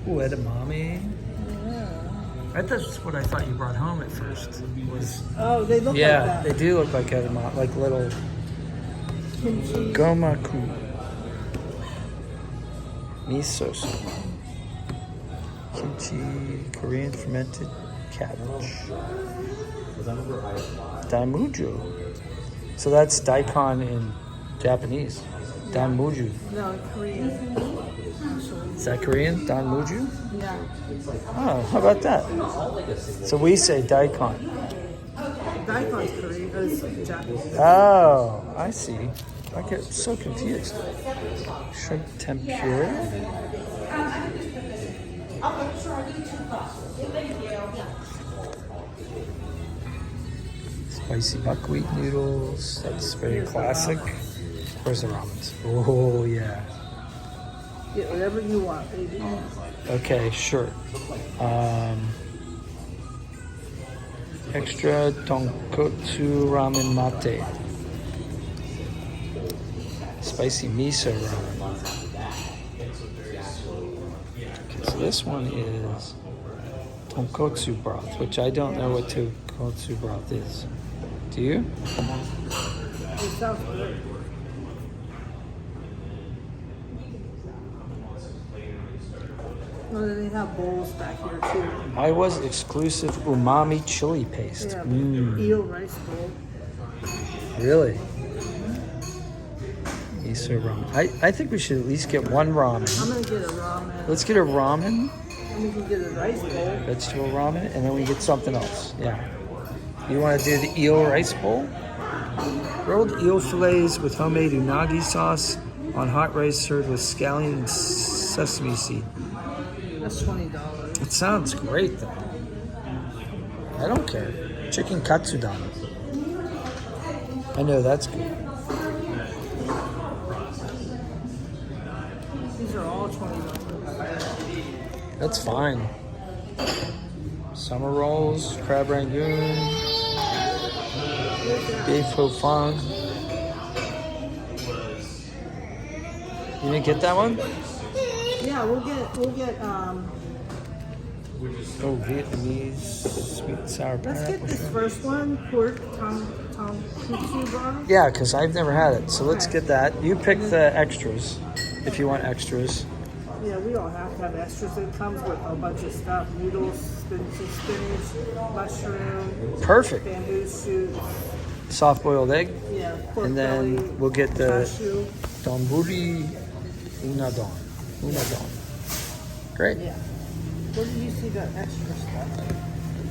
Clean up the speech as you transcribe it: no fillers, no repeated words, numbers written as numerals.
Ooh, edamame. Yeah. That's what I thought you brought home at first. Was Oh, they look like yeah, that. they do look like edamame, like little Kimchi. gomaku. Miso soup. Kimchi, Korean fermented cabbage. Damuju. So that's daikon in Japanese. Danmuju. No, Korean. Is that Korean? Danmuju? Yeah. Oh, how about that? So we say daikon. Daikon's Korean. It's Japanese. Oh, I see. I get so confused. Shrimp tempura. Spicy buckwheat noodles. That's very classic. Where's the ramens? Oh, yeah. Get whatever you want, baby. Okay, sure. Extra tonkotsu ramen mate. Spicy miso ramen. Okay, so this one is tonkotsu broth, which I don't know what tonkotsu broth is. Do you? It sounds good. Well, then they have bowls back here too. Eiwa's exclusive umami chili paste. Yeah, Mm, eel rice bowl. really? Miso ramen. I think we should at least get one I'm ramen. gonna get a ramen. Let's get a ramen, And we can get a rice bowl. vegetable ramen, and then we get something else. Yeah. You want to do the eel rice bowl? Grilled eel fillets with homemade unagi sauce on hot rice served with scallion and sesame seed. That's $20. It sounds great though. I don't care. Chicken katsudon. I know that's good. These are all $20. That's fine. Summer rolls, crab rangoon, beef ho fun. You didn't get that one? Yeah, we'll get Oh, Vietnamese sweet and sour let's get pineapple. this first one, pork tonkotsu broth. Yeah, because I've never had it. So let's Okay. get that. You pick the extras if you want extras. Yeah, we don't have to have extras. It comes with a bunch of stuff: noodles, spinach, mushroom, Perfect. bamboo shoot. Soft boiled egg. Yeah, pork And then belly, we'll get the chashu. donburi unadon. Great. Yeah. Where did you see the extra stuff?